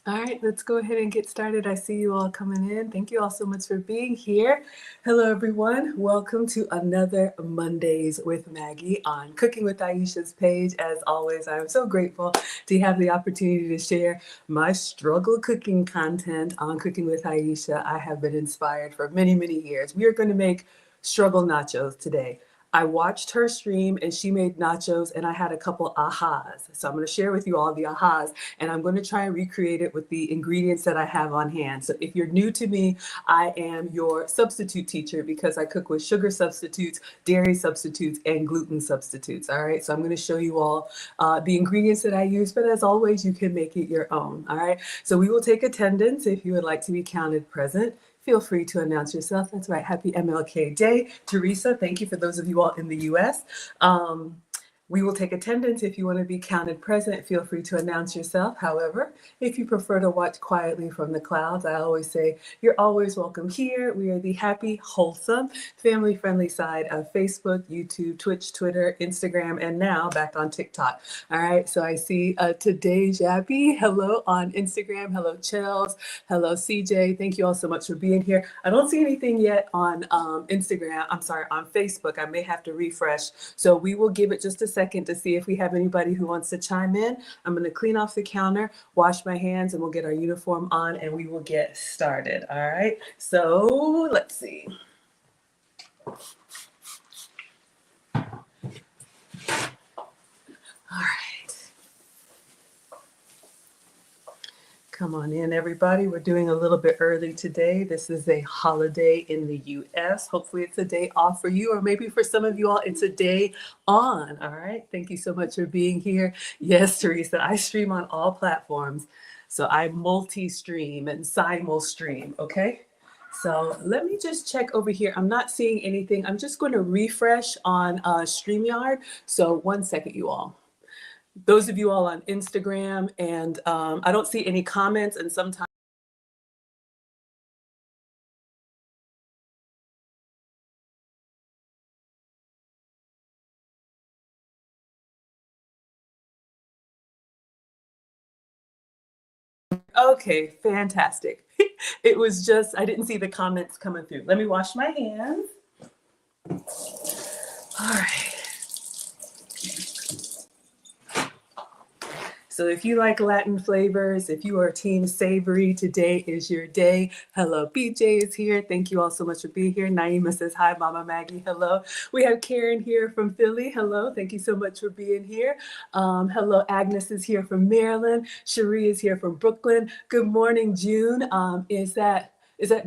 All right, let's go ahead and get started. I see you all coming in. Thank you all so much for being here. Hello, everyone. Welcome to another Mondays with Maggie on Cooking with Aisha's page. As always, I am so grateful to have the opportunity to share my struggle cooking content on Cooking with Aisha. I have been inspired for many, many years. We are going to make struggle nachos today. I watched her stream and she made nachos and I had a couple ahas. So I'm going to share with you all the ahas and I'm going to try and recreate it with the ingredients that I have on hand. So if you're new to me, I am your substitute teacher because I cook with sugar substitutes, dairy substitutes, and gluten substitutes. All right. So I'm going to show you all the ingredients that I use, but as always, you can make it your own. All right. So we will take attendance if you would like to be counted present. Feel free to announce yourself. That's right. Happy MLK Day. Teresa, thank you for those of you all in the US. We will take attendance if you want to be counted present. Feel free to announce yourself. However, if you prefer to watch quietly from the clouds, I always say you're always welcome here. We are the happy, wholesome, family-friendly side of Facebook, YouTube, Twitch, Twitter, Instagram, and now back on TikTok. All right, so I see today Jappy. Hello on Instagram. Hello, Chels. Hello, CJ. Thank you all so much for being here. I don't see anything yet on Instagram. I'm sorry, on Facebook. I may have to refresh. So we will give it just a second to see if we have anybody who wants to chime in. I'm going to clean off the counter, wash my hands, and we'll get our uniform on and we will get started. All right. So let's see. All right. Come on in, everybody. We're doing a little bit early today. This is a holiday in the US. Hopefully it's a day off for you, or maybe for some of you all, it's a day on. All right. Thank you so much for being here. Yes, Teresa, I stream on all platforms. So I multi-stream and simul-stream, okay? So let me just check over here. I'm not seeing anything. I'm just going to refresh on StreamYard. So 1 second, you all. Those of you all on Instagram, and I don't see any comments, and sometimes okay, fantastic. It was just, I didn't see the comments coming through. Let me wash my hands. All right. So if you like Latin flavors, if you are team savory, today is your day. Hello, BJ is here. Thank you all so much for being here. Naima says, hi, Mama Maggie. Hello. We have Karen here from Philly. Hello. Thank you so much for being here. Hello, Agnes is here from Maryland. Cherie is here from Brooklyn. Good morning, June. Is that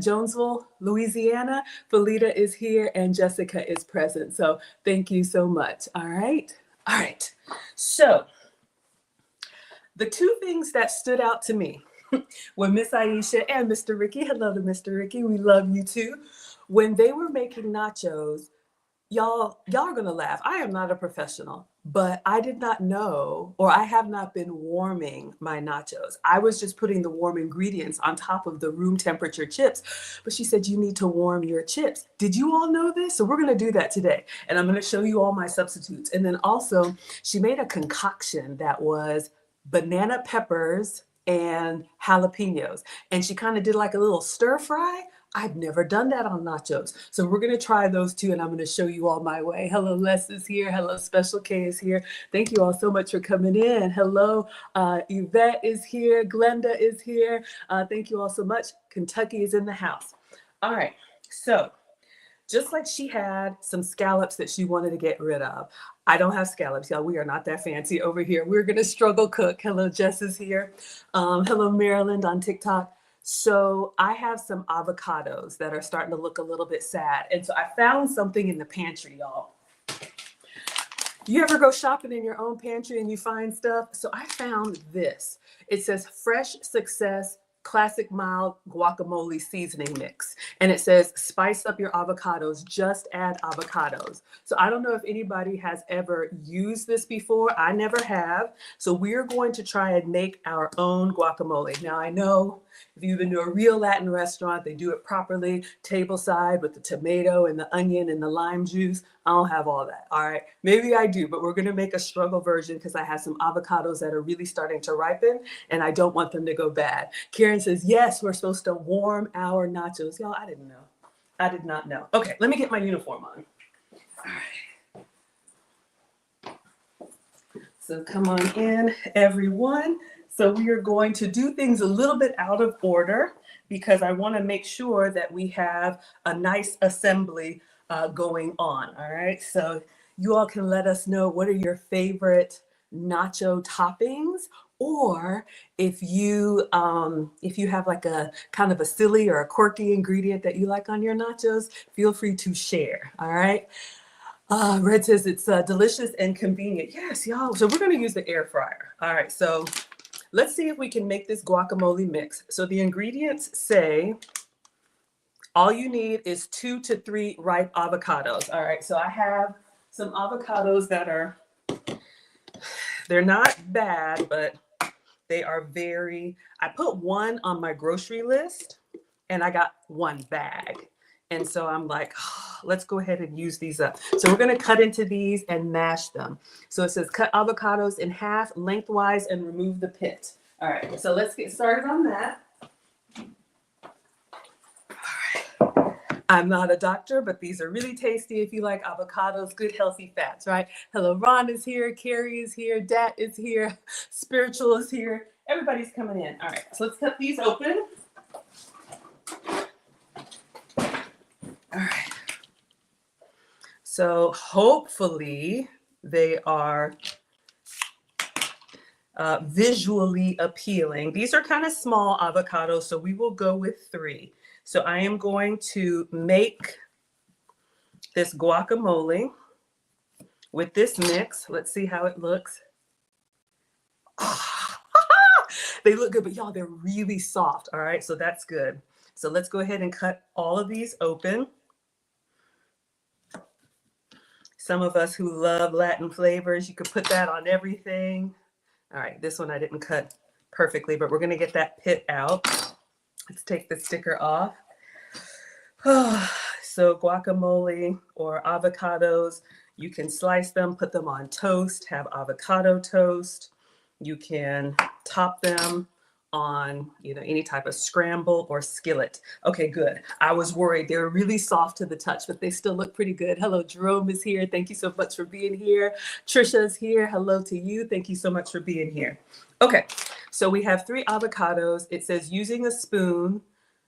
Jonesville, Louisiana? Felita is here and Jessica is present. So thank you so much. All right. All right. So the two things that stood out to me were Miss Aisha and Mr. Ricky. Hello to Mr. Ricky. We love you too. When they were making nachos, y'all are going to laugh. I am not a professional, but I did not know, or I have not been warming my nachos. I was just putting the warm ingredients on top of the room temperature chips. But she said, you need to warm your chips. Did you all know this? So we're going to do that today. And I'm going to show you all my substitutes. And then also she made a concoction that was banana peppers and jalapenos. And she kind of did like a little stir fry. I've never done that on nachos. So we're going to try those two and I'm going to show you all my way. Hello, Les is here. Hello, Special K is here. Thank you all so much for coming in. Hello, Yvette is here. Glenda is here. Thank you all so much. Kentucky is in the house. All right. So just like she had some scallops that she wanted to get rid of. I don't have scallops, y'all. We are not that fancy over here. We're going to struggle cook. Hello, Jess is here. Hello, Maryland on TikTok. So I have some avocados that are starting to look a little bit sad. And so I found something in the pantry, y'all. You ever go shopping in your own pantry and you find stuff? So I found this. It says Fresh Success Classic Mild Guacamole Seasoning Mix. And it says, spice up your avocados, just add avocados. So I don't know if anybody has ever used this before. I never have. So we're going to try and make our own guacamole. Now I know If you've been to a real Latin restaurant, they do it properly, tableside with the tomato and the onion and the lime juice. I don't have all that. All right. Maybe I do, but we're going to make a struggle version because I have some avocados that are really starting to ripen and I don't want them to go bad. Karen says, yes, we're supposed to warm our nachos. Y'all, I didn't know. I did not know. Okay, let me get my uniform on. All right. So come on in, everyone. So we are going to do things a little bit out of order because I want to make sure that we have a nice assembly going on. All right. So you all can let us know what are your favorite nacho toppings, or if you have like a kind of a silly or a quirky ingredient that you like on your nachos, feel free to share. All right. Red says it's delicious and convenient. Yes, y'all. So we're going to use the air fryer. All right. So let's see if we can make this guacamole mix. So the ingredients say all you need is 2 to 3 ripe avocados. All right. So I have some avocados that they're not bad, but they are I put one on my grocery list and I got one bag. And so I'm like, oh, let's go ahead and use these up. So we're going to cut into these and mash them. So it says cut avocados in half lengthwise and remove the pit. All right, so let's get started on that. All right. I'm not a doctor, but these are really tasty if you like avocados, good healthy fats, right? Hello, Ron is here, Carrie is here, Dat is here, Spiritual is here. Everybody's coming in. All right, so let's cut these open. All right. So hopefully they are visually appealing. These are kind of small avocados, so we will go with 3. So I am going to make this guacamole with this mix. Let's see how it looks. They look good, but y'all, they're really soft. All right, so that's good. So let's go ahead and cut all of these open. Some of us who love Latin flavors, you could put that on everything. All right, this one I didn't cut perfectly, but we're gonna get that pit out. Let's take the sticker off. So guacamole or avocados, you can slice them, put them on toast, have avocado toast. You can top them on any type of scramble or skillet. Okay, good. I was worried. They were really soft to the touch, but they still look pretty good. Hello, Jerome is here. Thank you so much for being here. Trisha's here. Hello to you. Thank you so much for being here. Okay, so we have 3 avocados. It says using a spoon,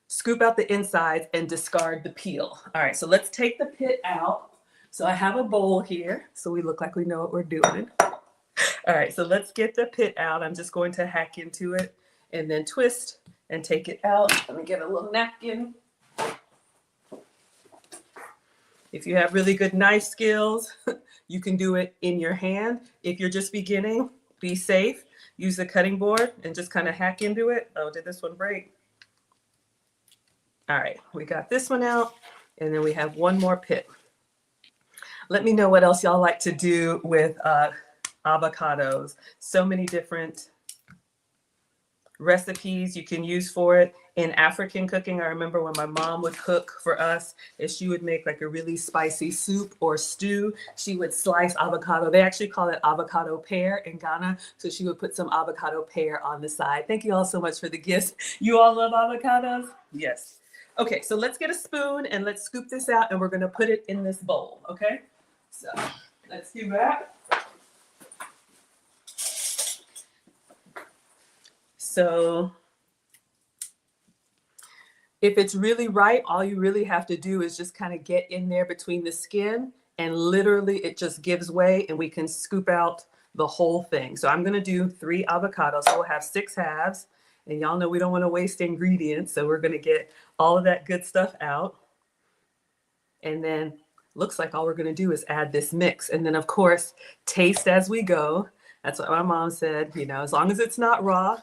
scoop out the insides and discard the peel. All right, so let's take the pit out. So I have a bowl here, so we look like we know what we're doing. All right, so let's get the pit out. I'm just going to hack into it and then twist and take it out. Let me get a little napkin. If you have really good knife skills, you can do it in your hand. If you're just beginning, be safe. Use the cutting board and just kind of hack into it. Oh, did this one break? All right, we got this one out, and then we have one more pit. Let me know what else y'all like to do with avocados. So many different recipes you can use for it. In African cooking, I remember when my mom would cook for us, if she would make like a really spicy soup or stew, she would slice avocado. They actually call it avocado pear in Ghana. So she would put some avocado pear on the side. Thank you all so much for the gifts. You all love avocados? Yes. Okay, so let's get a spoon and let's scoop this out and we're gonna put it in this bowl, okay? So let's do that. So if it's really ripe, all you really have to do is just kind of get in there between the skin and literally it just gives way and we can scoop out the whole thing. So I'm going to do 3 avocados. So we'll have 6 halves and y'all know we don't want to waste ingredients. So we're going to get all of that good stuff out. And then looks like all we're going to do is add this mix. And then of course, taste as we go. That's what my mom said, as long as it's not raw,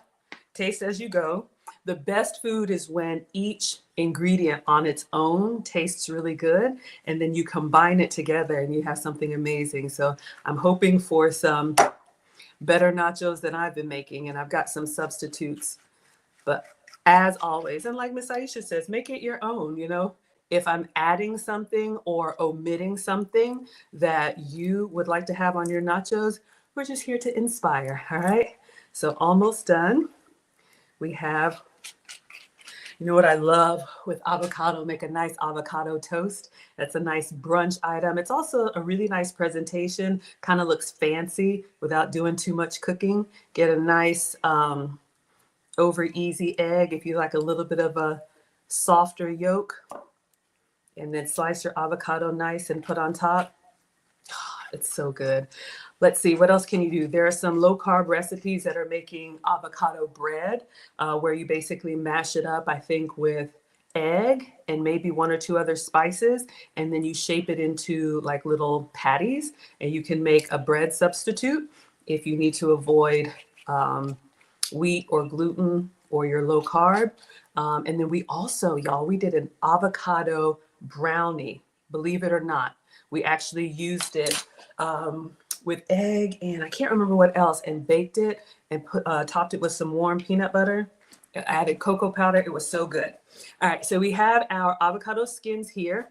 taste as you go. The best food is when each ingredient on its own tastes really good, and then you combine it together and you have something amazing. So I'm hoping for some better nachos than I've been making, and I've got some substitutes. But as always, and like Miss Aisha says, make it your own, you know. If I'm adding something or omitting something that you would like to have on your nachos, we're just here to inspire, all right? So almost done. We have, you know what I love with avocado, make a nice avocado toast. That's a nice brunch item. It's also a really nice presentation, kind of looks fancy without doing too much cooking. Get a nice over easy egg if you like a little bit of a softer yolk, and then slice your avocado nice and put on top. It's so good. Let's see, what else can you do? There are some low carb recipes that are making avocado bread, where you basically mash it up, I think, with egg and maybe one or two other spices, and then you shape it into like little patties, and you can make a bread substitute if you need to avoid wheat or gluten or your low carb. And then we also, y'all, we did an avocado brownie, believe it or not. We actually used it with egg and I can't remember what else, and baked it and topped it with some warm peanut butter. I added cocoa powder. It was so good. All right, so we have our avocado skins here.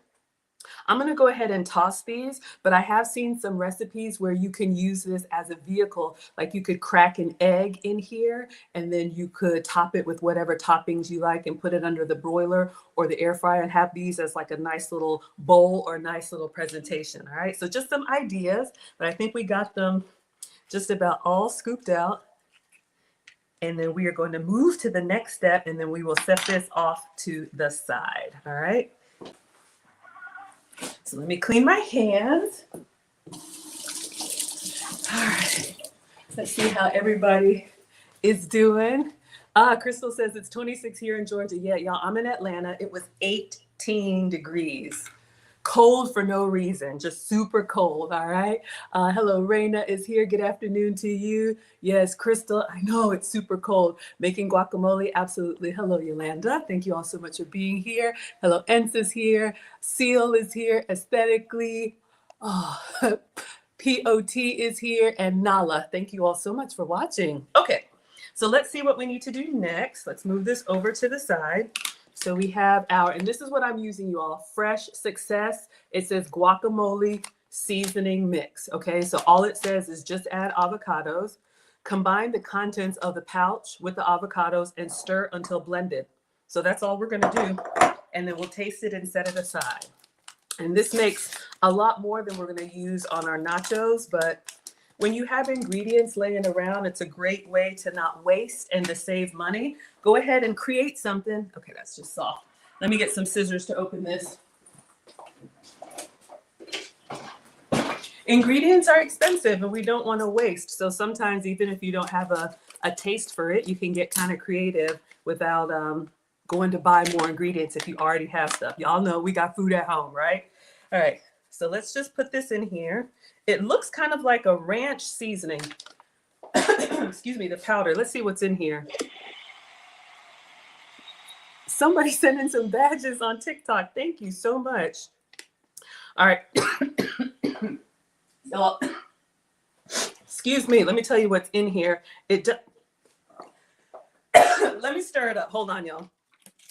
I'm going to go ahead and toss these, but I have seen some recipes where you can use this as a vehicle. Like you could crack an egg in here and then you could top it with whatever toppings you like and put it under the broiler or the air fryer and have these as like a nice little bowl or nice little presentation. All right, so just some ideas, but I think we got them just about all scooped out. And then we are going to move to the next step, and then we will set this off to the side. All right. So let me clean my hands. All right. Let's see how everybody is doing. Crystal says it's 26 here in Georgia. Yeah, y'all, I'm in Atlanta. It was 18 degrees. Cold for no reason, just super cold, all right? Hello, Raina is here. Good afternoon to you. Yes, Crystal, I know it's super cold. Making guacamole, absolutely. Hello, Yolanda. Thank you all so much for being here. Hello, Ence is here. Seal is here. Aesthetically. Oh, POT is here. And Nala, thank you all so much for watching. Okay, so let's see what we need to do next. Let's move this over to the side. So we have our, and this is what I'm using, you all, Fresh Success. It says guacamole seasoning mix. Okay, so all it says is just add avocados, combine the contents of the pouch with the avocados and stir until blended. So that's all we're gonna do. And then we'll taste it and set it aside. And this makes a lot more than we're gonna use on our nachos, but when you have ingredients laying around, it's a great way to not waste and to save money. Go ahead and create something. Okay, that's just soft. Let me get some scissors to open this. Ingredients are expensive and we don't want to waste. So sometimes even if you don't have a taste for it, you can get kind of creative without going to buy more ingredients if you already have stuff. Y'all know we got food at home, right? All right, so let's just put this in here. It looks kind of like a ranch seasoning. Excuse me, the powder. Let's see what's in here. Somebody sent in some badges on TikTok. Thank you so much. All right. Y'all, excuse me. Let me tell you what's in here. Let me stir it up. Hold on, y'all.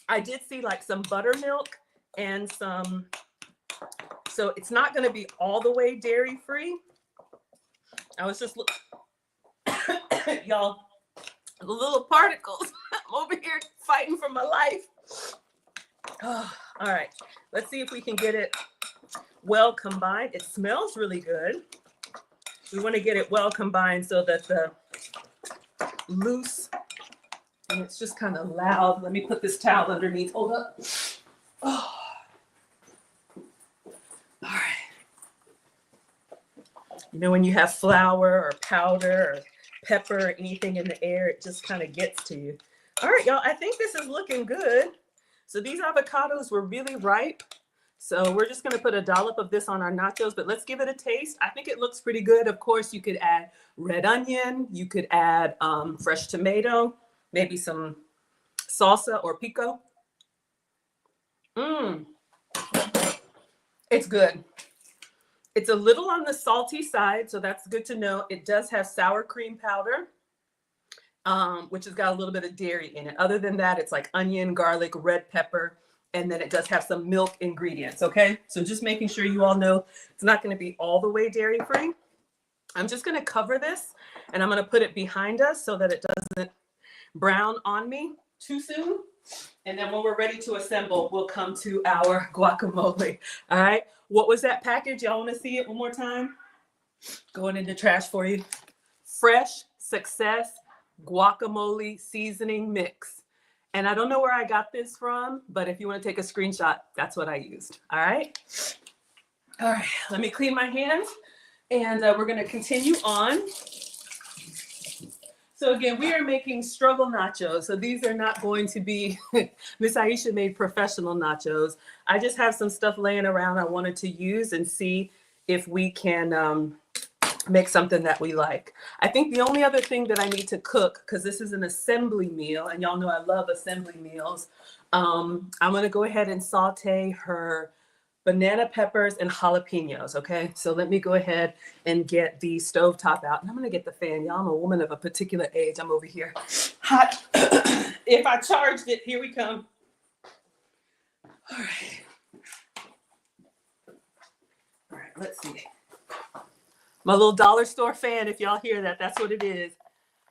I did see like some buttermilk and some, so it's not going to be all the way dairy free. I was just y'all, the little particles. I'm over here fighting for my life. Oh, all right, let's see if we can get it well combined. It smells really good. We want to get it well combined so that the loose, and it's just kind of loud. Let me put this towel underneath. Hold up. Oh. All right. You know, when you have flour or powder or pepper or anything in the air, it just kind of gets to you. All right, y'all, I think this is looking good. So these avocados were really ripe. So we're just gonna put a dollop of this on our nachos, but let's give it a taste. I think it looks pretty good. Of course, you could add red onion. You could add fresh tomato, maybe some salsa or pico. It's good. It's a little on the salty side, so that's good to know. It does have sour cream powder. which has got a little bit of dairy in it. Other than that, it's like onion, garlic, red pepper, and then it does have some milk ingredients, okay? So just making sure you all know it's not gonna be all the way dairy free. I'm just gonna cover this and I'm gonna put it behind us so that it doesn't brown on me too soon. And then when we're ready to assemble, we'll come to our guacamole, all right? What was that package? Y'all wanna see it one more time? Going in the trash for you. Fresh Success guacamole seasoning mix. And I don't know where I got this from, but if you want to take a screenshot, that's what I used. All right. All right. Let me clean my hands and we're going to continue on. So again, we are making struggle nachos. So these are not going to be, Miss Aisha made professional nachos. I just have some stuff laying around I wanted to use and see if we can make something that we like. I think the only other thing that I need to cook, because this is an assembly meal, and y'all know I love assembly meals, I'm gonna go ahead and saute her banana peppers and jalapenos, okay? So let me go ahead and get the stovetop out, and I'm gonna get the fan. Y'all, I'm a woman of a particular age. I'm over here hot. If I charged it, here we come. All right. All right, let's see. My little dollar store fan, if y'all hear that, that's what it is.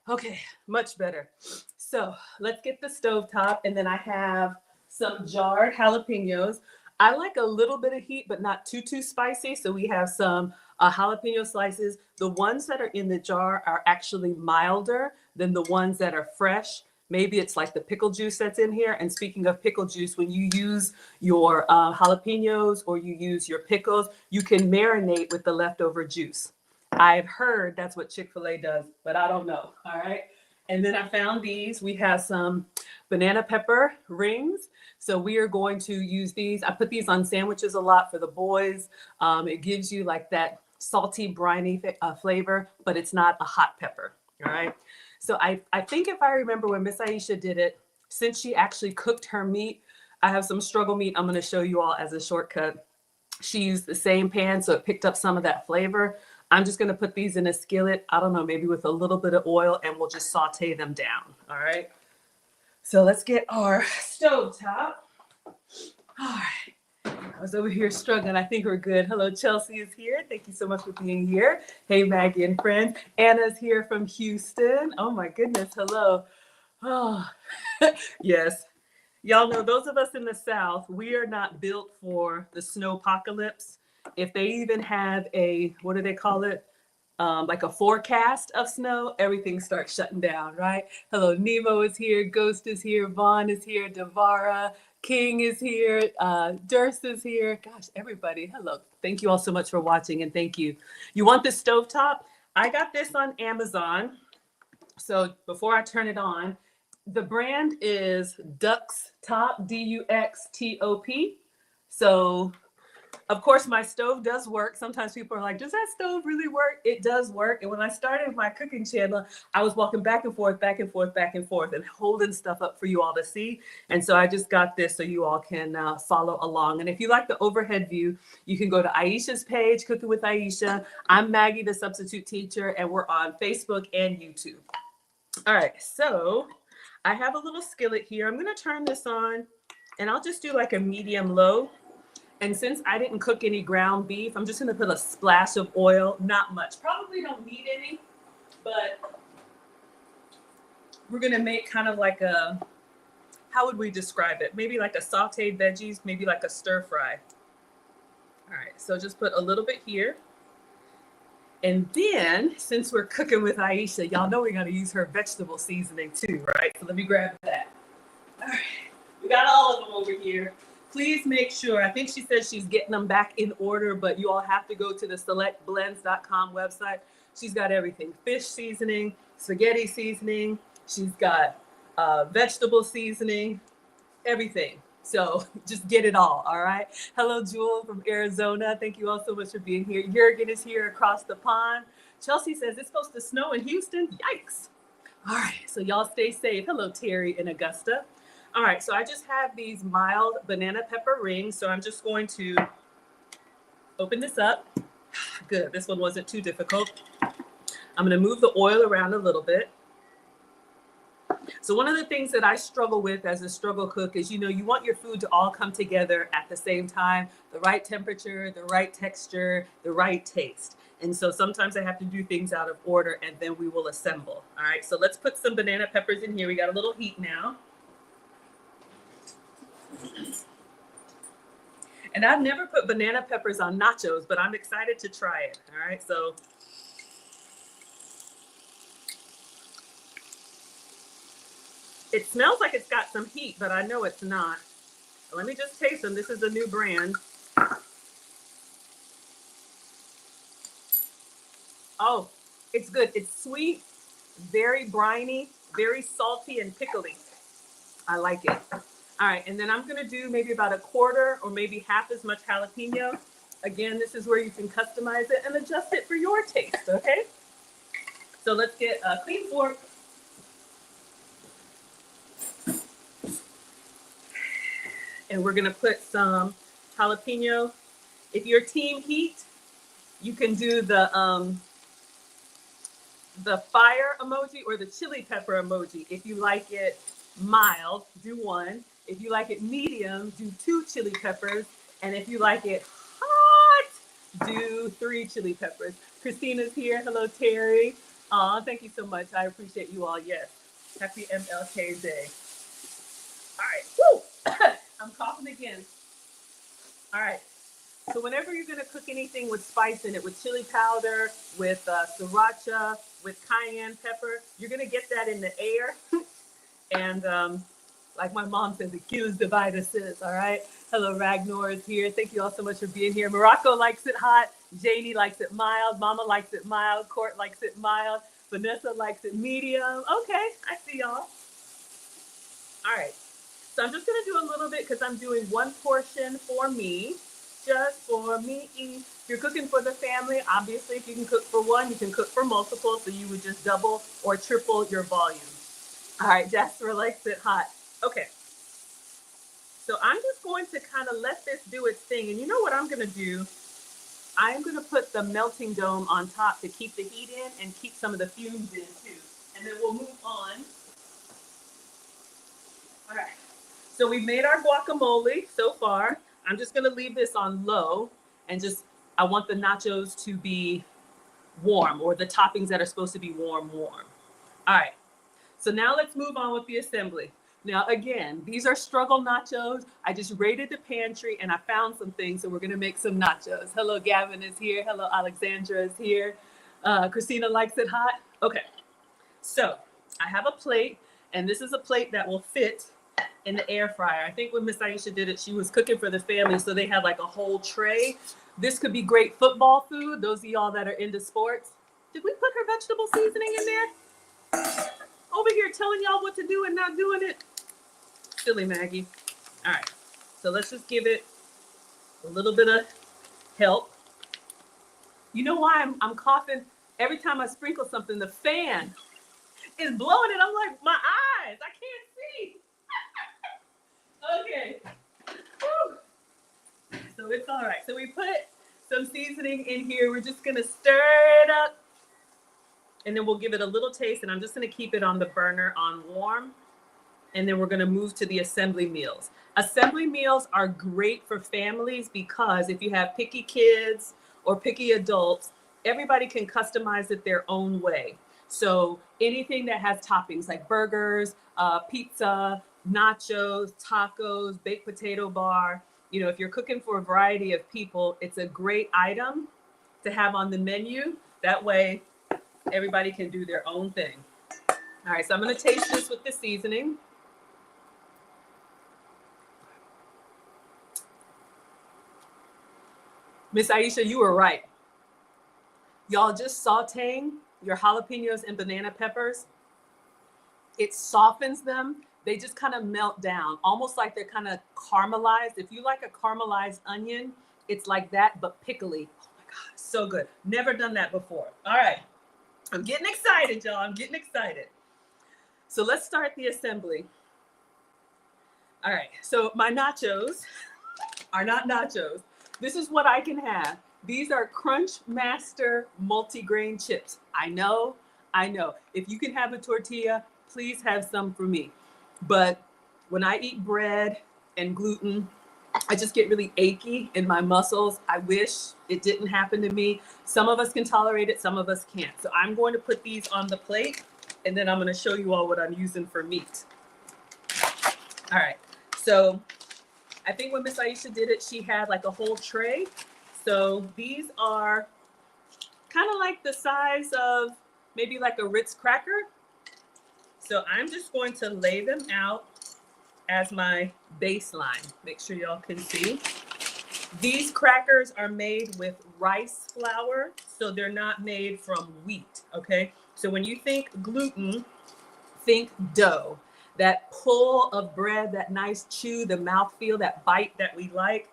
Okay, much better. So let's get the stovetop, and then I have some jarred jalapenos. I like a little bit of heat, but not too spicy. So we have some jalapeno slices. The ones that are in the jar are actually milder than the ones that are fresh. Maybe it's like the pickle juice that's in here. And speaking of pickle juice, when you use your jalapenos or you use your pickles, you can marinate with the leftover juice. I've heard that's what Chick-fil-A does, but I don't know. All right. And then I found these. We have some banana pepper rings. So we are going to use these. I put these on sandwiches a lot for the boys. It gives you like that salty, briny flavor, but it's not a hot pepper. All right. So I think if I remember when Miss Aisha did it, since she actually cooked her meat, I have some struggle meat I'm going to show you all as a shortcut. She used the same pan, so it picked up some of that flavor. I'm just going to put these in a skillet, I don't know, maybe with a little bit of oil, and we'll just saute them down. All right. So let's get our stovetop. All right. I was over here struggling. I think we're good. Hello, Chelsea is here. Thank you so much for being here. Hey, Maggie and friends. Anna's here from Houston. Oh my goodness. Hello. Oh, yes. Y'all know those of us in the South, we are not built for the snowpocalypse. If they even have a, what do they call it? Like a forecast of snow, everything starts shutting down, right? Hello, Nemo is here, Ghost is here, Vaughn is here, Devara, King is here, Durst is here. Gosh, everybody, hello. Thank you all so much for watching, and thank you. You want this stovetop? I got this on Amazon. So before I turn it on, the brand is Duxtop, Duxtop. So of course, my stove does work. Sometimes people are like, does that stove really work? It does work. And when I started my cooking channel, I was walking back and forth, and holding stuff up for you all to see. And so I just got this so you all can follow along. And if you like the overhead view, you can go to Aisha's page, Cooking with Aisha. I'm Maggie, the substitute teacher, and we're on Facebook and YouTube. All right, so I have a little skillet here. I'm going to turn this on, and I'll just do like a medium low. And since I didn't cook any ground beef, I'm just going to put a splash of oil, not much. Probably don't need any, but we're going to make kind of like a, how would we describe it? Maybe like a sauteed veggies, maybe like a stir fry. All right, so just put a little bit here. And then, since we're cooking with Aisha, y'all know we're going to use her vegetable seasoning too, right? So let me grab that. All right, we got all of them over here. Please make sure, I think she said she's getting them back in order, but you all have to go to the selectblends.com website. She's got everything: fish seasoning, spaghetti seasoning. She's got vegetable seasoning, everything. So just get it all right? Hello, Jewel from Arizona. Thank you all so much for being here. Jurgen is here across the pond. Chelsea says it's supposed to snow in Houston. Yikes. All right, so y'all stay safe. Hello, Terry in Augusta. All right, so I just have these mild banana pepper rings. So I'm just going to open this up. Good, this one wasn't too difficult. I'm gonna move the oil around a little bit. So one of the things that I struggle with as a struggle cook is, you know, you want your food to all come together at the same time, the right temperature, the right texture, the right taste. And so sometimes I have to do things out of order, and then we will assemble. All right, so let's put some banana peppers in here. We got a little heat now. And I've never put banana peppers on nachos, but I'm excited to try it. All right, so it smells like it's got some heat, but I know it's not. Let me just taste them. This is a new brand. Oh, it's good. It's sweet, very briny, very salty and pickly. I like it. All right, and then I'm gonna do maybe about a quarter or maybe half as much jalapeno. Again, this is where you can customize it and adjust it for your taste, okay? So let's get a clean fork. And we're gonna put some jalapeno. If you're team heat, you can do the fire emoji or the chili pepper emoji. If you like it mild, do one. If you like it medium, do 2 chili peppers. And if you like it hot, do 3 chili peppers. Christina's here. Hello, Terry. Aw, thank you so much. I appreciate you all. Yes. Happy MLK Day. All right. Woo! I'm coughing again. All right. So whenever you're going to cook anything with spice in it, with chili powder, with sriracha, with cayenne pepper, you're going to get that in the air. And like my mom says, it kills the viruses, all right? Hello, Ragnar is here. Thank you all so much for being here. Morocco likes it hot. Janie likes it mild. Mama likes it mild. Court likes it mild. Vanessa likes it medium. Okay, I see y'all. All right. So I'm just going to do a little bit because I'm doing 1 portion for me. Just for me. If you're cooking for the family, obviously, if you can cook for 1, you can cook for multiple. So you would just double or triple your volume. All right, Jasper likes it hot. Okay. So I'm just going to kind of let this do its thing. And you know what I'm going to do? I'm going to put the melting dome on top to keep the heat in and keep some of the fumes in too. And then we'll move on. All right. So we've made our guacamole so far. I'm just going to leave this on low and I want the nachos to be warm, or the toppings that are supposed to be warm. All right. So now let's move on with the assembly. Now, again, these are struggle nachos. I just raided the pantry and I found some things, so we're going to make some nachos. Hello, Gavin is here. Hello, Alexandra is here. Christina likes it hot. Okay. So I have a plate, and this is a plate that will fit in the air fryer. I think when Miss Aisha did it, she was cooking for the family, so they had like a whole tray. This could be great football food, those of y'all that are into sports. Did we put her vegetable seasoning in there? Over here telling y'all what to do and not doing it. Silly Maggie. All right, so let's just give it a little bit of help. You know why I'm coughing? Every time I sprinkle something, the fan is blowing it. I'm like, my eyes, I can't see. Okay. Whew. So it's all right. So we put some seasoning in here. We're just gonna stir it up, and then we'll give it a little taste. And I'm just gonna keep it on the burner on warm. And then we're gonna move to the assembly meals. Assembly meals are great for families because if you have picky kids or picky adults, everybody can customize it their own way. So anything that has toppings like burgers, pizza, nachos, tacos, baked potato bar, you know, if you're cooking for a variety of people, it's a great item to have on the menu. That way, everybody can do their own thing. All right, so I'm gonna taste this with the seasoning. Miss Aisha, you were right. Y'all, just sauteing your jalapenos and banana peppers, it softens them. They just kind of melt down, almost like they're kind of caramelized. If you like a caramelized onion, it's like that, but pickly. Oh my God, so good. Never done that before. All right, I'm getting excited, y'all. I'm getting excited. So let's start the assembly. All right, so my nachos are not nachos. This is what I can have. These are Crunch Master multigrain chips. I know. If you can have a tortilla, please have some for me. But when I eat bread and gluten, I just get really achy in my muscles. I wish it didn't happen to me. Some of us can tolerate it, some of us can't. So I'm going to put these on the plate, and then I'm going to show you all what I'm using for meat. All right. So I think when Miss Aisha did it, she had like a whole tray. So these are kind of like the size of maybe like a Ritz cracker. So I'm just going to lay them out as my baseline. Make sure y'all can see. These crackers are made with rice flour, so they're not made from wheat, okay? So when you think gluten, think dough. That pull of bread, that nice chew, the mouthfeel, that bite that we like.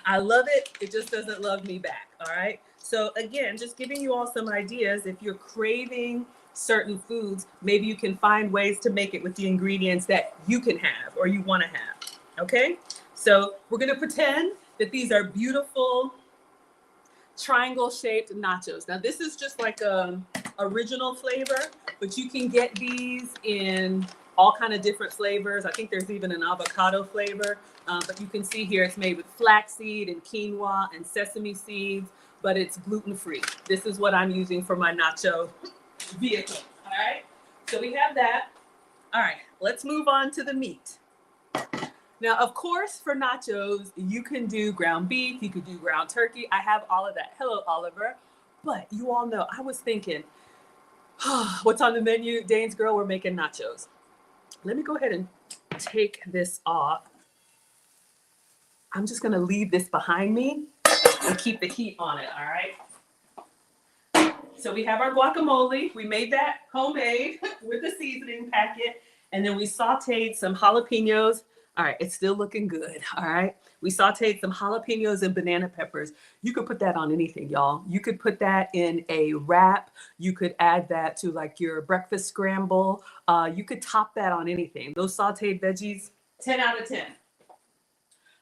I love it. It just doesn't love me back, all right? So again, just giving you all some ideas. If you're craving certain foods, maybe you can find ways to make it with the ingredients that you can have or you want to have, okay? So we're going to pretend that these are beautiful triangle-shaped nachos. Now this is just like a original flavor, but you can get these in all kind of different flavors. I think there's even an avocado flavor, but you can see here it's made with flaxseed and quinoa and sesame seeds, but it's gluten-free. This is what I'm using for my nacho vehicle, all right? So we have that. All right, let's move on to the meat. Now, of course, for nachos, you can do ground beef, you could do ground turkey. I have all of that. Hello, Oliver. But you all know, I was thinking, what's on the menu? Dane's girl, we're making nachos. Let me go ahead and take this off. I'm just gonna leave this behind me and keep the heat on it, all right? So we have our guacamole. We made that homemade with the seasoning packet. And then we sauteed some jalapenos. All right, it's still looking good, all right? We sauteed some jalapenos and banana peppers. You could put that on anything, y'all. You could put that in a wrap. You could add that to like your breakfast scramble. You could top that on anything. Those sauteed veggies, 10 out of 10.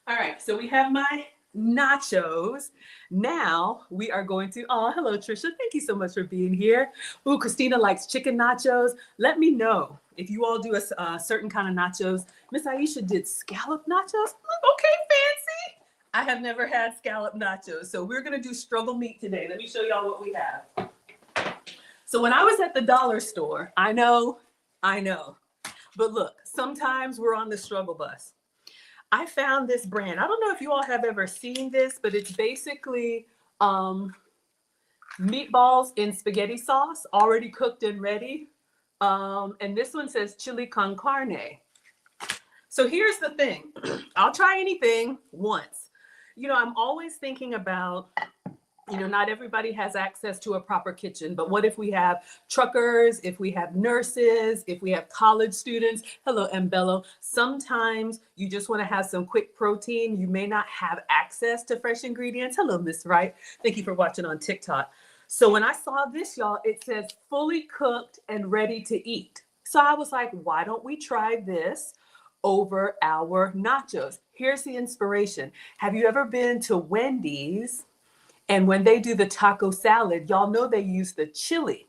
All right, so we have my nachos. Now we are going to, oh, hello, Trisha. Thank you so much for being here. Ooh, Christina likes chicken nachos. Let me know if you all do a certain kind of nachos. Miss Aisha did scallop nachos. Okay, fancy. I have never had scallop nachos. So we're going to do struggle meat today. Let me show y'all what we have. So when I was at the dollar store, I know, but look, sometimes we're on the struggle bus. I found this brand. I don't know if you all have ever seen this, but it's basically meatballs in spaghetti sauce, already cooked and ready. And this one says chili con carne. So here's the thing. I'll try anything once. You know, I'm always thinking about, you know, not everybody has access to a proper kitchen, but what if we have truckers, if we have nurses, if we have college students? Hello, Mbello. Sometimes you just want to have some quick protein. You may not have access to fresh ingredients. Hello, Miss Wright. Thank you for watching on TikTok. So when I saw this, y'all, it says fully cooked and ready to eat. So I was like, why don't we try this over our nachos? Here's the inspiration. Have you ever been to Wendy's? And when they do the taco salad, y'all know they use the chili.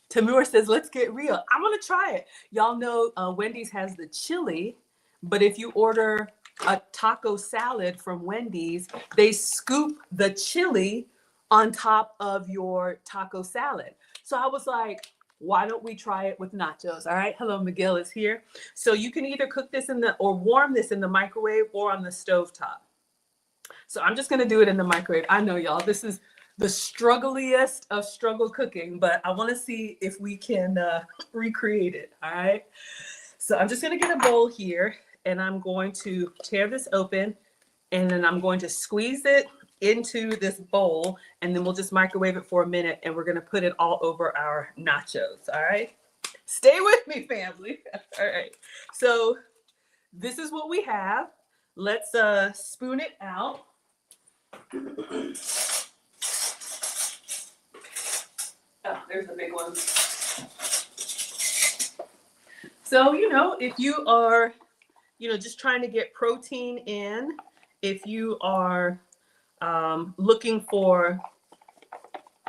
Tamur says, let's get real. I want to try it. Y'all know Wendy's has the chili, but if you order a taco salad from Wendy's, they scoop the chili on top of your taco salad. So I was like, why don't we try it with nachos? All right. Hello, Miguel is here. So you can either cook this or warm this in the microwave or on the stovetop. So I'm just going to do it in the microwave. I know, y'all, this is the struggliest of struggle cooking, but I want to see if we can recreate it. All right. So I'm just going to get a bowl here and I'm going to tear this open and then I'm going to squeeze it into this bowl and then we'll just microwave it for a minute and we're going to put it all over our nachos. All right. Stay with me, family. All right. So this is what we have. Let's spoon it out. Oh, there's the big one. So, you know, if you are, you know, just trying to get protein in, if you are looking for,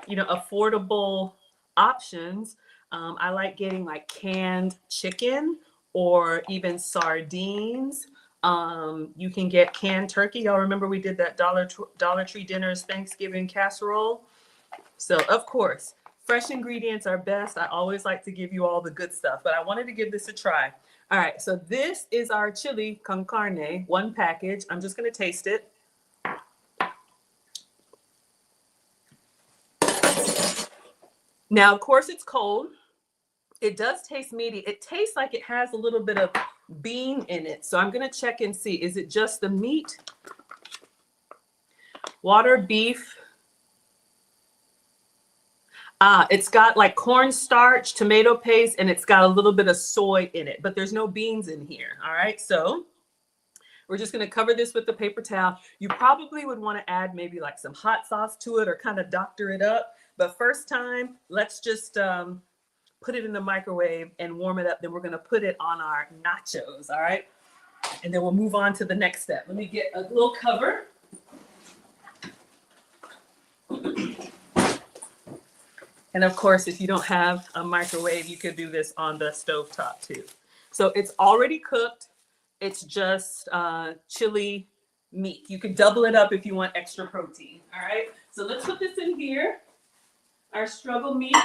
you know, affordable options, I like getting like canned chicken or even sardines. You can get canned turkey. Y'all remember we did that Dollar Tree dinners Thanksgiving casserole? So of course, fresh ingredients are best. I always like to give you all the good stuff, but I wanted to give this a try. All right, so this is our chili con carne, one package. I'm just gonna taste it. Now, of course, it's cold. It does taste meaty. It tastes like it has a little bit of bean in it. So I'm gonna check and see, is it just the meat? Water, beef. It's got like cornstarch, tomato paste, and it's got a little bit of soy in it, but there's no beans in here. All right, so we're just gonna cover this with the paper towel. You probably would wanna add maybe like some hot sauce to it or kind of doctor it up. But first time, let's just put it in the microwave and warm it up. Then we're gonna put it on our nachos, all right? And then we'll move on to the next step. Let me get a little cover. And of course, if you don't have a microwave, you could do this on the stovetop too. So it's already cooked. It's just chili meat. You could double it up if you want extra protein, all right? So let's put this in here, our struggle meat.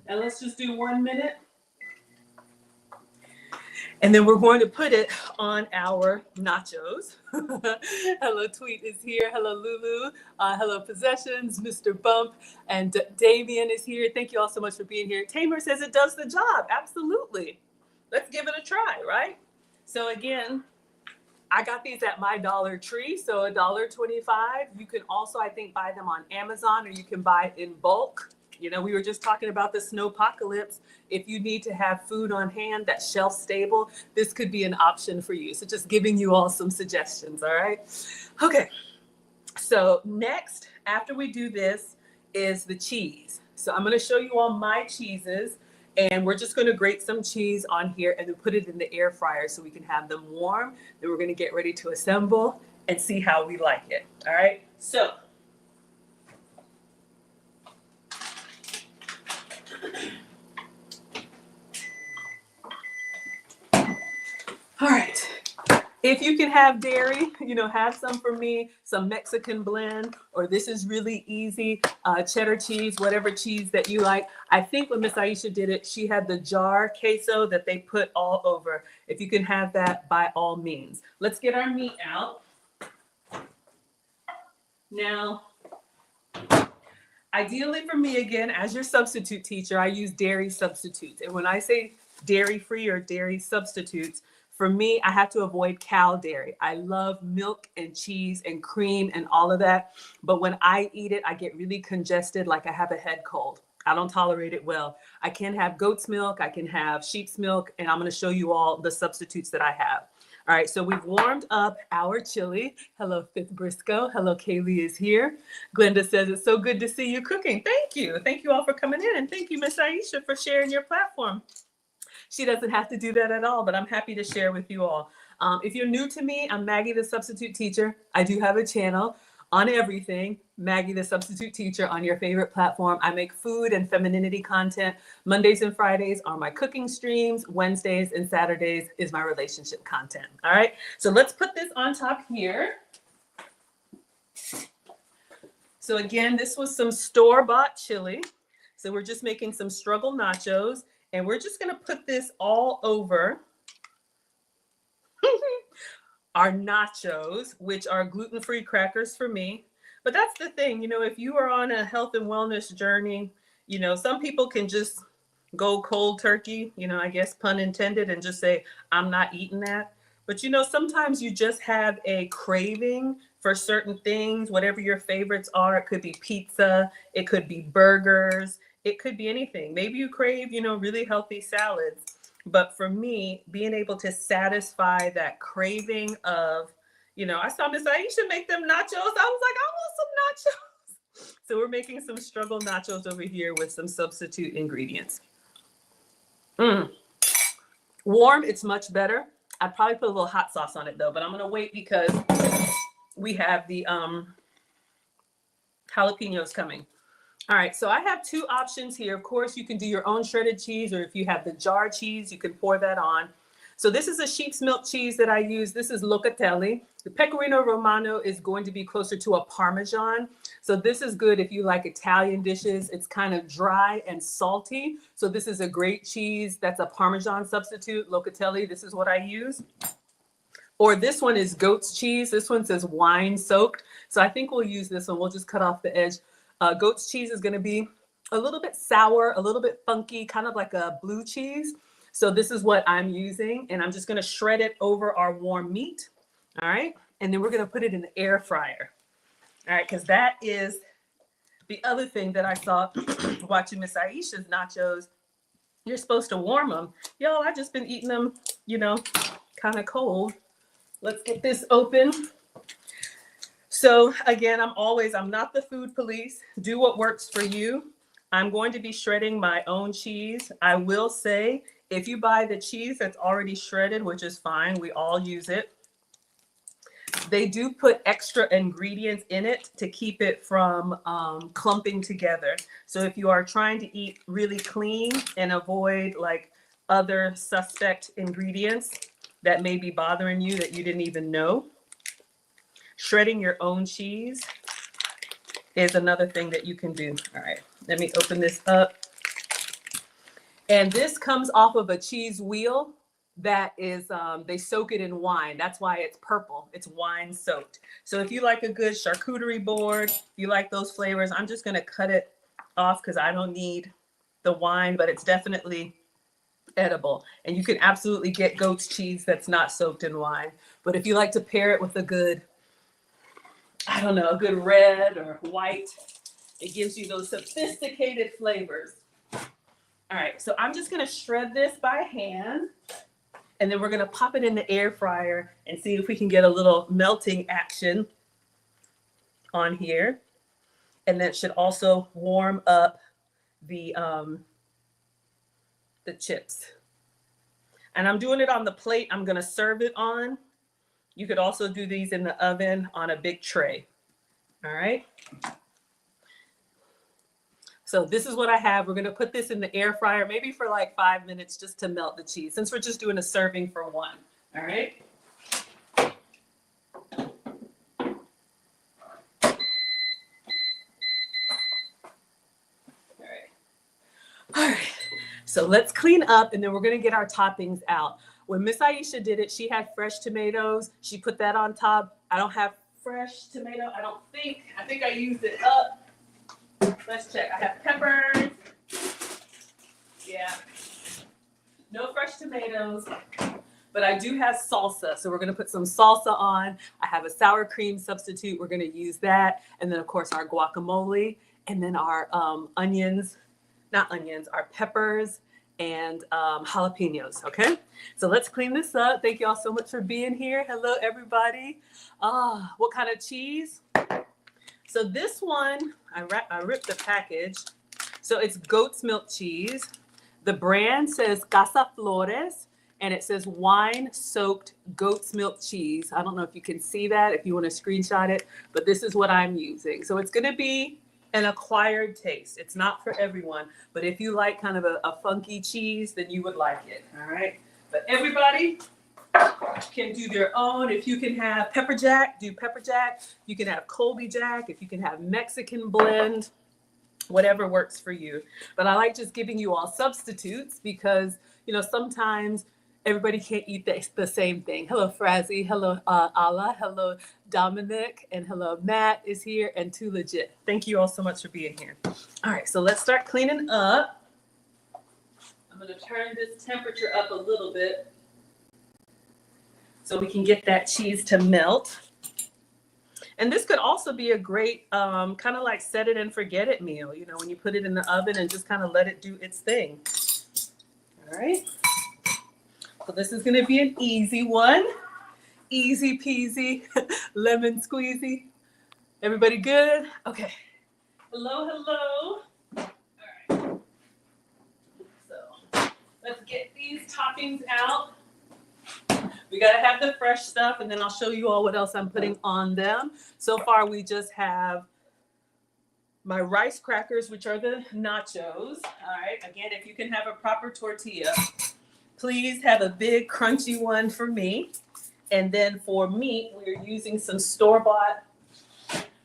And let's just do 1 minute. And then we're going to put it on our nachos. Hello, Tweet is here. Hello, Lulu. Hello, Possessions, Mr. Bump, and Damien is here. Thank you all so much for being here. Tamer says it does the job. Absolutely. Let's give it a try, right? So again, I got these at my Dollar Tree, so $1.25. You can also, I think, buy them on Amazon, or you can buy in bulk. You know, we were just talking about the snowpocalypse. If you need to have food on hand that's shelf stable, this could be an option for you. So just giving you all some suggestions, all right? Okay, so next, after we do this, is the cheese. So I'm gonna show you all my cheeses, and we're just gonna grate some cheese on here and then put it in the air fryer so we can have them warm. Then we're gonna get ready to assemble and see how we like it, all right? So, all right, if you can have dairy, you know, have some for me, some Mexican blend, or this is really easy, cheddar cheese, whatever cheese that you like. I think when Miss Aisha did it, she had the jar queso that they put all over. If you can have that, by all means. Let's get our meat out. Now, ideally for me, again, as your substitute teacher, I use dairy substitutes. And when I say dairy-free or dairy substitutes, for me, I have to avoid cow dairy. I love milk and cheese and cream and all of that. But when I eat it, I get really congested, like I have a head cold. I don't tolerate it well. I can have goat's milk, I can have sheep's milk, and I'm gonna show you all the substitutes that I have. All right, so we've warmed up our chili. Hello, Fifth Briscoe. Hello, Kaylee is here. Glenda says, it's so good to see you cooking. Thank you. Thank you all for coming in. And thank you, Miss Aisha, for sharing your platform. She doesn't have to do that at all, but I'm happy to share with you all. If you're new to me, I'm Maggie, the substitute teacher. I do have a channel on everything, Maggie, the substitute teacher, on your favorite platform. I make food and femininity content. Mondays and Fridays are my cooking streams. Wednesdays and Saturdays is my relationship content. All right, so let's put this on top here. So again, this was some store-bought chili. So we're just making some struggle nachos. And we're just gonna put this all over our nachos, which are gluten-free crackers for me. But that's the thing, you know, if you are on a health and wellness journey, you know, some people can just go cold turkey, you know, I guess pun intended, and just say, I'm not eating that. But, you know, sometimes you just have a craving for certain things, whatever your favorites are. It could be pizza, it could be burgers, it could be anything. Maybe you crave, you know, really healthy salads. But for me, being able to satisfy that craving of, you know, I saw Miss Aisha make them nachos. I was like, I want some nachos. So we're making some struggle nachos over here with some substitute ingredients. Warm, it's much better. I'd probably put a little hot sauce on it though, but I'm gonna wait because we have the jalapenos coming. All right, so I have two options here. Of course, you can do your own shredded cheese, or if you have the jar cheese, you can pour that on. So this is a sheep's milk cheese that I use. This is Locatelli. The Pecorino Romano is going to be closer to a Parmesan. So this is good if you like Italian dishes. It's kind of dry and salty. So this is a great cheese. That's a Parmesan substitute. Locatelli, this is what I use. Or this one is goat's cheese. This one says wine soaked. So I think we'll use this one. We'll just cut off the edge. Goat's cheese is going to be a little bit sour, a little bit funky, kind of like a blue cheese. So this is what I'm using, and I'm just going to shred it over our warm meat. All right. And then we're going to put it in the air fryer. All right. Because that is the other thing that I saw watching Miss Aisha's nachos. You're supposed to warm them. Yo, I just been eating them, you know, kind of cold. Let's get this open. So again, I'm not the food police. Do what works for you. I'm going to be shredding my own cheese. I will say, if you buy the cheese that's already shredded, which is fine, we all use it, they do put extra ingredients in it to keep it from clumping together. So if you are trying to eat really clean and avoid like other suspect ingredients that may be bothering you that you didn't even know, shredding your own cheese is another thing that you can do. All right, let me open this up. And this comes off of a cheese wheel that is, they soak it in wine. That's why it's purple. It's wine soaked. So if you like a good charcuterie board, you like those flavors, I'm just going to cut it off because I don't need the wine, but it's definitely edible. And you can absolutely get goat's cheese that's not soaked in wine. But if you like to pair it with a good, I don't know, a good red or white, it gives you those sophisticated flavors. All right, so I'm just gonna shred this by hand, and then we're gonna pop it in the air fryer and see if we can get a little melting action on here. And that should also warm up the chips. And I'm doing it on the plate I'm gonna serve it on. You could also do these in the oven on a big tray. All right. So this is what I have. We're going to put this in the air fryer, maybe for like 5 minutes just to melt the cheese, since we're just doing a serving for one. All right. All right. All right. So let's clean up, and then we're going to get our toppings out. When Miss Aisha did it, she had fresh tomatoes. She put that on top. I don't have fresh tomato. I think I used it up. Let's check. I have peppers. Yeah. No fresh tomatoes, but I do have salsa. So we're going to put some salsa on. I have a sour cream substitute. We're going to use that. And then, of course, our guacamole, and then our our peppers and jalapenos. Okay. So let's clean this up. Thank you all so much for being here. Hello, everybody. What kind of cheese? So this one, I ripped the package. So it's goat's milk cheese. The brand says Casa Flores, and it says wine soaked goat's milk cheese. I don't know if you can see that, if you want to screenshot it, but this is what I'm using. So it's going to be an acquired taste. It's not for everyone, but if you like kind of a funky cheese, then you would like it. All right. But everybody can do their own. If you can have pepper jack, do pepper jack. You can have Colby jack. If you can have Mexican blend, whatever works for you. But I like just giving you all substitutes because, you know, sometimes everybody can't eat the same thing. Hello, Frazzy. Hello, Ala. Hello, Dominic. And hello, Matt is here, and Too Legit. Thank you all so much for being here. All right, so let's start cleaning up. I'm going to turn this temperature up a little bit so we can get that cheese to melt. And this could also be a great kind of like set it and forget it meal, you know, when you put it in the oven and just kind of let it do its thing. All right. So this is going to be an easy one. Easy peasy, lemon squeezy. Everybody good? Okay. Hello, hello. All right. So let's get these toppings out. We got to have the fresh stuff, and then I'll show you all what else I'm putting on them. So far, we just have my rice crackers, which are the nachos. All right, again, if you can have a proper tortilla, please have a big crunchy one for me. And then for meat, we're using some store-bought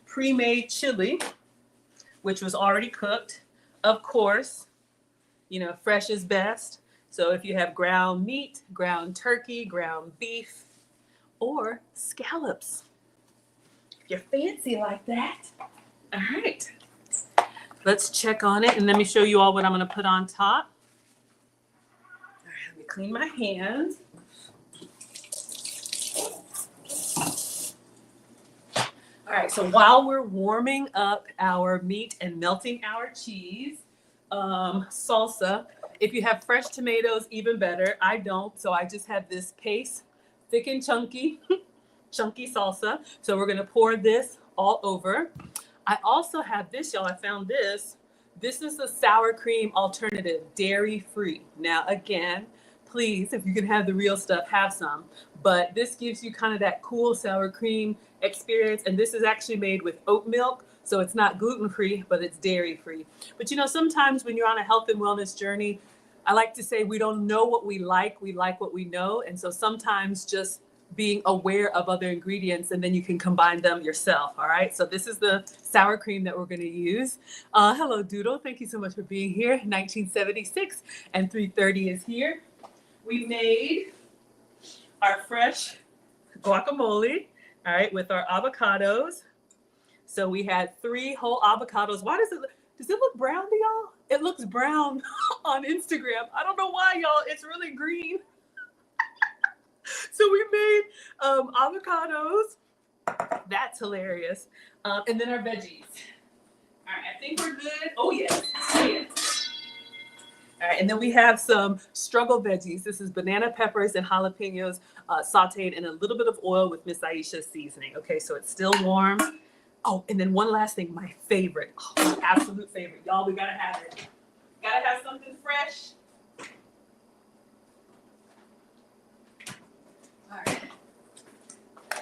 pre-made chili, which was already cooked. Of course, you know, fresh is best. So if you have ground meat, ground turkey, ground beef, or scallops, if you're fancy like that. All right, let's check on it, and let me show you all what I'm going to put on top. All right, let me clean my hands. All right, so while we're warming up our meat and melting our cheese, salsa, if you have fresh tomatoes, even better. I don't, so I just have this paste, thick and chunky, chunky salsa. So we're gonna pour this all over. I also have this, y'all, I found this. This is the sour cream alternative, dairy-free. Now, again, please, if you can have the real stuff, have some. But this gives you kind of that cool sour cream experience. And this is actually made with oat milk. So it's not gluten-free, but it's dairy-free. But you know, sometimes when you're on a health and wellness journey, I like to say we don't know what we like what we know. And so sometimes just being aware of other ingredients, and then you can combine them yourself. All right. So this is the sour cream that we're going to use. Hello, Doodle. Thank you so much for being here. 1976 and 3:30 is here. We made our fresh guacamole, all right, with our avocados. So we had 3 whole avocados. Why does it look brown to y'all? It looks brown on Instagram. I don't know why, y'all. It's really green. So we made avocados. That's hilarious. And then our veggies. All right, I think we're good. Oh, yes. Oh, yes. All right, and then we have some struggle veggies. This is banana peppers and jalapenos sauteed in a little bit of oil with Miss Aisha's seasoning. Okay, so it's still warm. Oh, and then one last thing, my favorite, my absolute favorite. Y'all, we gotta have it. Gotta have something fresh. All right.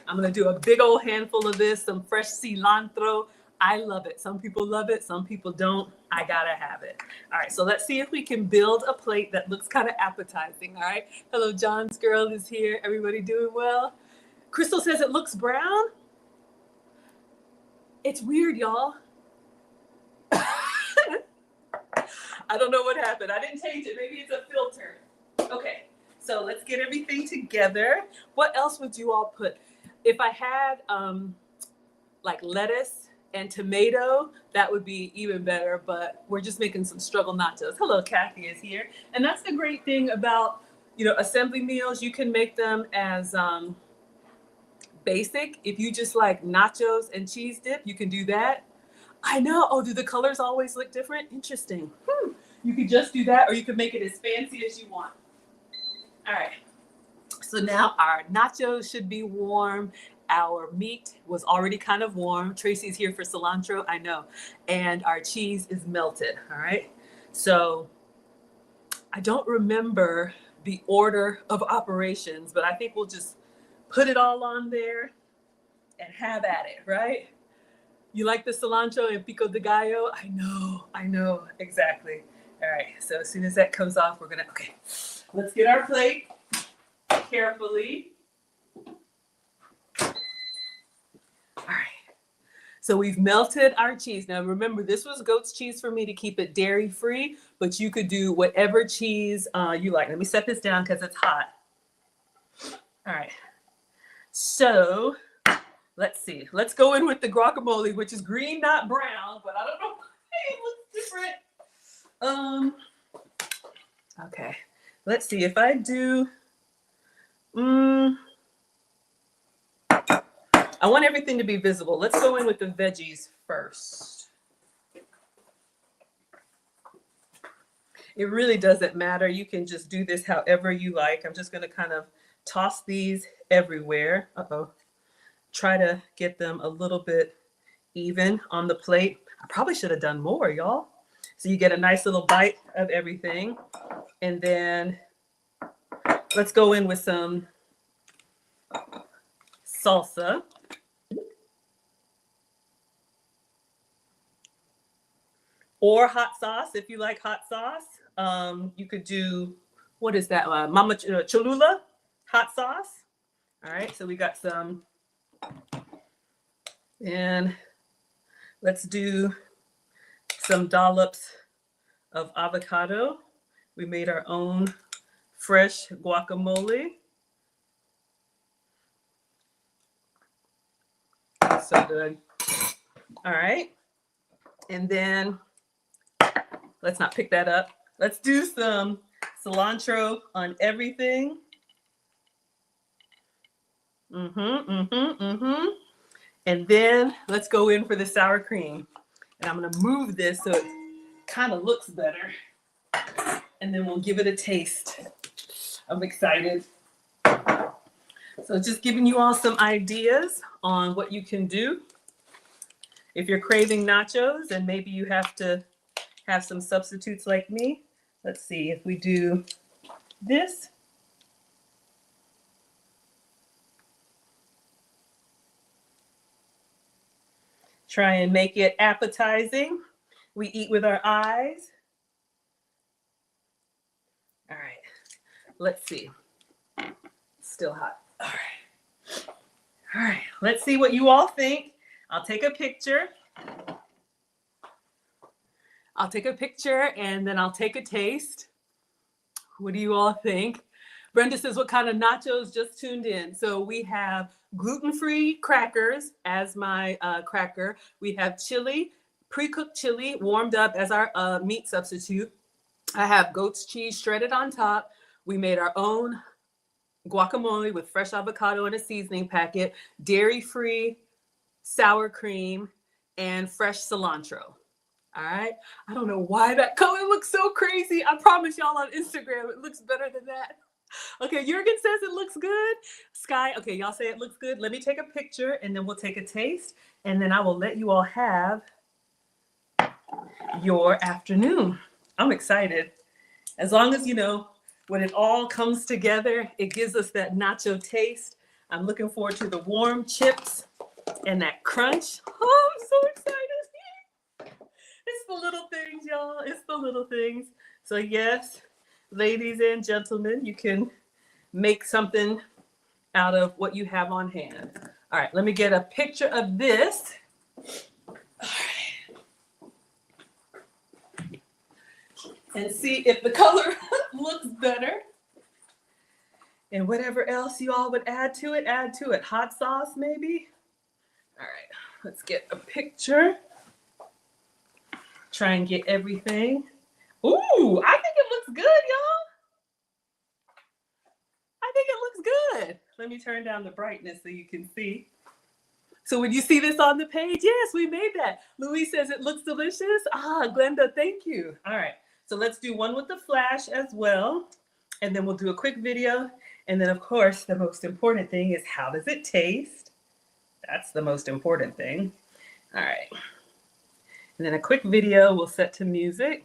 I'm gonna do a big old handful of this, some fresh cilantro. I love it. Some people love it, some people don't. I gotta have it. All right, so let's see if we can build a plate that looks kind of appetizing, all right? Hello, John's girl is here. Everybody doing well? Crystal says it looks brown. It's weird, y'all. I don't know what happened. I didn't change it. Maybe it's a filter. Okay, so let's get everything together. What else would you all put? If I had like lettuce and tomato, that would be even better, but we're just making some struggle nachos. Hello, Kathy is here. And that's the great thing about, you know, assembly meals. You can make them as basic. If you just like nachos and cheese dip, you can do that. I know. Oh, do the colors always look different? Interesting. You could just do that, or you could make it as fancy as you want. All right. So now our nachos should be warm. Our meat was already kind of warm. Tracy's here for cilantro, I know. And our cheese is melted, all right? So I don't remember the order of operations, but I think we'll just put it all on there and have at it, right? You like the cilantro and pico de gallo? I know, exactly. All right, so as soon as that comes off, we're gonna, okay, let's get our plate carefully. All right, so we've melted our cheese. Now remember, this was goat's cheese for me to keep it dairy free, but you could do whatever cheese you like. Let me set this down because it's hot. All right, so let's see. Let's go in with the guacamole, which is green, not brown, but I don't know why it looks different. Okay, let's see if I do, I want everything to be visible. Let's go in with the veggies first. It really doesn't matter. You can just do this however you like. I'm just gonna kind of toss these everywhere. Uh-oh. Try to get them a little bit even on the plate. I probably should have done more, y'all. So you get a nice little bite of everything. And then let's go in with some salsa. or hot sauce if you like hot sauce. You could do, what is that? Mama Cholula hot sauce. All right, so we got some. And let's do some dollops of avocado. We made our own fresh guacamole. So good. All right. And then let's not pick that up. Let's do some cilantro on everything. And then let's go in for the sour cream. And I'm going to move this so it kind of looks better. And then we'll give it a taste. I'm excited. So just giving you all some ideas on what you can do. If you're craving nachos and maybe you have to have some substitutes like me. Let's see if we do this. Try and make it appetizing. We eat with our eyes. All right, let's see. Still hot. All right, let's see what you all think. I'll take a picture. And then I'll take a taste. What do you all think? Brenda says, what kind of nachos? Just tuned in. So we have gluten-free crackers as my cracker. We have chili, pre-cooked chili, warmed up as our meat substitute. I have goat's cheese shredded on top. We made our own guacamole with fresh avocado in a seasoning packet, dairy-free sour cream, and fresh cilantro. All right. I don't know why that color looks so crazy. I promise y'all on Instagram, it looks better than that. Okay, Jurgen says it looks good. Sky, okay, y'all say it looks good. Let me take a picture and then we'll take a taste. And then I will let you all have your afternoon. I'm excited. As long as, you know, when it all comes together, it gives us that nacho taste. I'm looking forward to the warm chips and that crunch. Oh, I'm so excited. It's the little things, y'all. It's the little things. So yes, ladies and gentlemen, you can make something out of what you have on hand. All right, let me get a picture of this. All right. And see if the color looks better. And whatever else you all would add to it, add to it. Hot sauce, maybe. All right, let's get a picture. Try and get everything. Ooh, I think it looks good, y'all. I think it looks good. Let me turn down the brightness so you can see. So when you see this on the page, yes, we made that. Louise says it looks delicious. Ah, Glenda, thank you. All right, so let's do one with the flash as well. And then we'll do a quick video. And then, of course, the most important thing is how does it taste? That's the most important thing. All right. And then a quick video we'll set to music.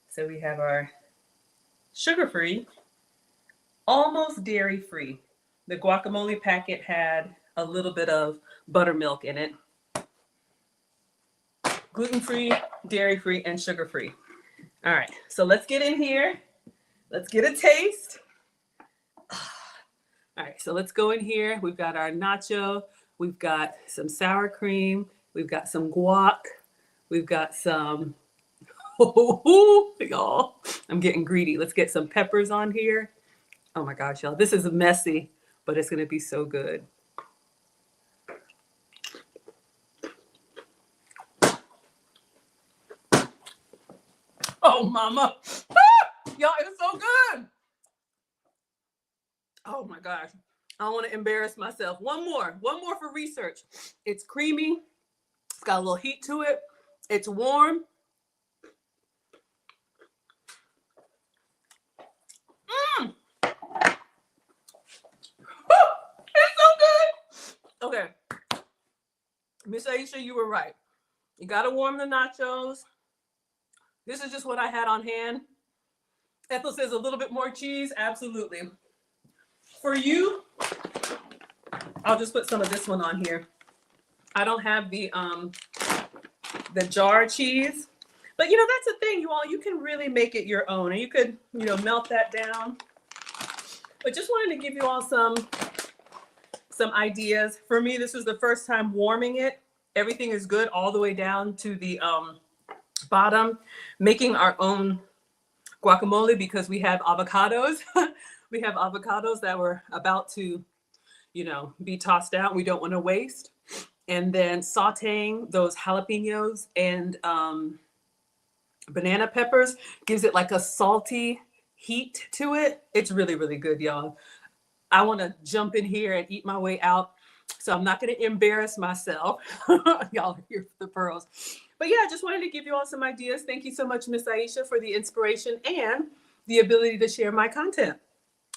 So we have our sugar-free, almost dairy-free. The guacamole packet had a little bit of buttermilk in it. Gluten-free, dairy-free, and sugar-free. All right, so let's get in here. Let's get a taste. All right, so let's go in here. We've got our nacho. We've got some sour cream. We've got some guac. We've got some, y'all, I'm getting greedy. Let's get some peppers on here. Oh my gosh, y'all, this is messy, but it's gonna be so good. Oh, mama. Y'all, it's so good. Oh my gosh. I don't want to embarrass myself. One more for research. It's creamy. It's got a little heat to it. It's warm. It's so good. Okay. Miss Aisha, you were right. You got to warm the nachos. This is just what I had on hand. Ethel says a little bit more cheese. Absolutely. For you, I'll just put some of this one on here. I don't have the the jar cheese. But that's the thing, you all, you can really make it your own, and you could, melt that down. But just wanted to give you all some ideas. For me, this was the first time warming it. Everything is good all the way down to the bottom. Making our own guacamole because we have avocados. We have avocados that were about to, be tossed out. We don't want to waste. And then sauteing those jalapenos and banana peppers gives it like a salty heat to it. It's really, really good, y'all. I want to jump in here and eat my way out. So I'm not going to embarrass myself. Y'all are here for the pearls. But yeah, I just wanted to give you all some ideas. Thank you so much, Miss Aisha, for the inspiration and the ability to share my content.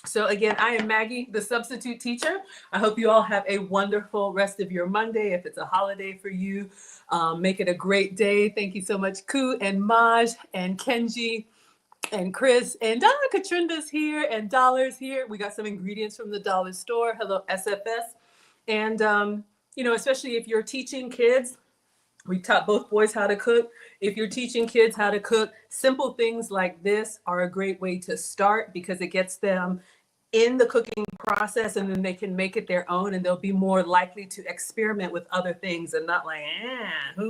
So again, I am Maggie, the substitute teacher. I hope you all have a wonderful rest of your Monday. If it's a holiday for you, make it a great day. Thank you so much, Ku and Maj and Kenji and Chris and Donna. Katrinda's here and Dollar's here. We got some ingredients from the dollar store. Hello, SFS. And, especially if you're teaching kids, we taught both boys how to cook. If you're teaching kids how to cook, simple things like this are a great way to start because it gets them in the cooking process, and then they can make it their own, and they'll be more likely to experiment with other things and not like,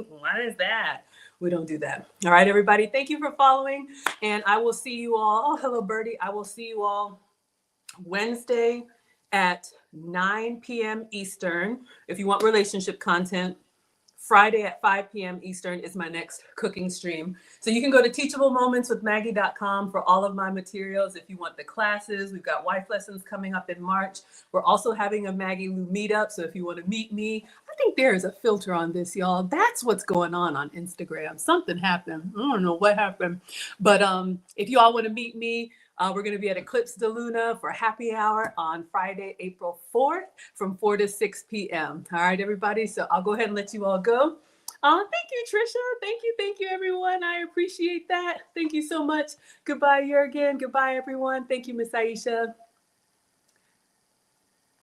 what is that? We don't do that. All right, everybody. Thank you for following. And I will see you all. Oh, hello, Birdie. I will see you all Wednesday at 9 p.m. Eastern. If you want relationship content, Friday at 5 p.m. Eastern is my next cooking stream. So you can go to teachablemomentswithmaggie.com for all of my materials. If you want the classes, we've got wife lessons coming up in March. We're also having a MaggieLu Meetup. So if you want to meet me, I think there is a filter on this, y'all. That's what's going on Instagram. Something happened. I don't know what happened. But if you all want to meet me, we're going to be at Eclipse di Luna for happy hour on Friday, April 4th from 4 to 6 p.m. All right, everybody. So I'll go ahead and let you all go. Thank you, Trisha. Thank you, everyone. I appreciate that. Thank you so much. Goodbye, Jurgen. Goodbye, everyone. Thank you, Miss Aisha.